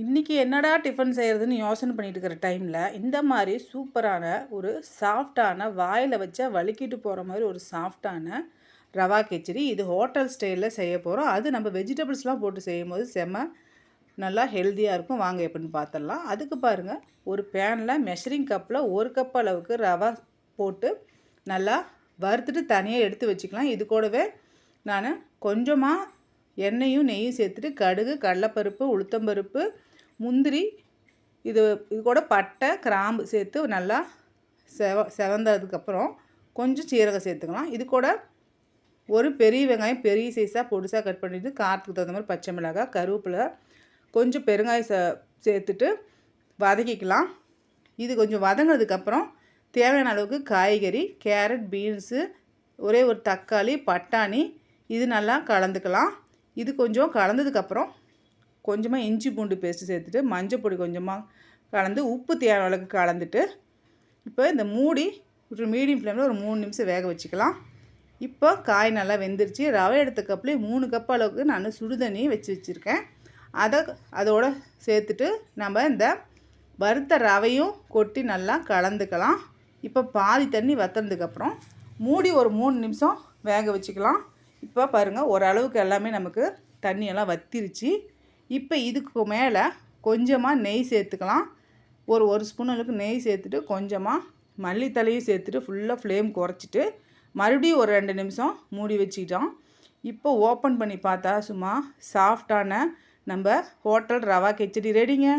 இன்றைக்கி என்னடா டிஃபன் செய்கிறதுன்னு யோசனை பண்ணிட்டு இருக்கிற டைமில் இந்த மாதிரி சூப்பரான ஒரு சாஃப்டான வாயில் வச்சா வலிக்கிட்டு போகிற மாதிரி ஒரு சாஃப்டான ரவா கிச்சடி. இது ஹோட்டல் ஸ்டைலில் செய்ய போகிறோம். அது நம்ம வெஜிடபிள்ஸ்லாம் போட்டு செய்யும் போது நல்லா ஹெல்த்தியாக இருக்கும். வாங்க எப்படின்னு பார்த்துடலாம். அதுக்கு பாருங்கள், ஒரு பேனில் மெஷரிங் கப்பில் 1 கப் அளவுக்கு ரவா போட்டு நல்லா வறுத்துட்டு தனியாக எடுத்து வச்சுக்கலாம். இது கூடவே நான் கொஞ்சமாக எண்ணெயும் நெய்யும் சேர்த்துட்டு கடுகு, கடலைப்பருப்பு, உளுத்தம்பருப்பு, முந்திரி, இது கூட பட்டை, கிராம்பு சேர்த்து நல்லா செவந்ததுக்கப்புறம் கொஞ்சம் சீரகம் சேர்த்துக்கலாம். இது கூட ஒரு பெரிய வெங்காயம் பெரிய சைஸாக பொடிசாக கட் பண்ணிவிட்டு காரத்துக்கு தகுந்த மாதிரி பச்சை மிளகாய், கருவேப்பிலை, கொஞ்சம் பெருங்காயம் சேர்த்துட்டு வதக்கிக்கலாம். இது கொஞ்சம் வதங்கினதுக்கப்புறம் தேவையான அளவுக்கு காய்கறி, கேரட், பீன்ஸு, ஒரே ஒரு தக்காளி, பட்டாணி இது நல்லா கலந்துக்கலாம். இது கொஞ்சம் கலந்ததுக்கப்புறம் கொஞ்சமாக இஞ்சி பூண்டு பேஸ்ட்டு சேர்த்துட்டு மஞ்சள் பொடி கொஞ்சமாக கலந்து உப்பு தேவையான அளவுக்கு கலந்துட்டு இப்போ இந்த மூடி ஒரு மீடியம் ஃப்ளேமில் ஒரு 3 நிமிஷம் வேக வச்சுக்கலாம். இப்போ காய் நல்லா வெந்துருச்சு. ரவை எடுத்த கப்லேயே 3 கப் அளவுக்கு நான் சுடுதண்ணி வச்சுருக்கேன். அதோடு சேர்த்துட்டு நம்ம இந்த வறுத்த ரவையும் கொட்டி நல்லா கலந்துக்கலாம். இப்போ பாதி தண்ணி வற்றினதுக்கப்புறம் மூடி ஒரு 3 நிமிஷம் வேக வச்சுக்கலாம். இப்போ பாருங்கள், ஓரளவுக்கு எல்லாமே நமக்கு தண்ணியெல்லாம் வற்றிருச்சு. இப்போ இதுக்கு மேலே கொஞ்சமாக நெய் சேர்த்துக்கலாம். ஒரு ஸ்பூன் அளவுக்கு நெய் சேர்த்துட்டு கொஞ்சமாக மல்லித்தலையும் சேர்த்துட்டு ஃபுல்லாக ஃப்ளேம் குறைச்சிட்டு மறுபடியும் ஒரு 2 நிமிஷம் மூடி வச்சுக்கிட்டோம். இப்போ ஓப்பன் பண்ணி பார்த்தா சும்மா சாஃப்டான நம்ம ஹோட்டல் ரவா கிச்சடி ரெடிங்க.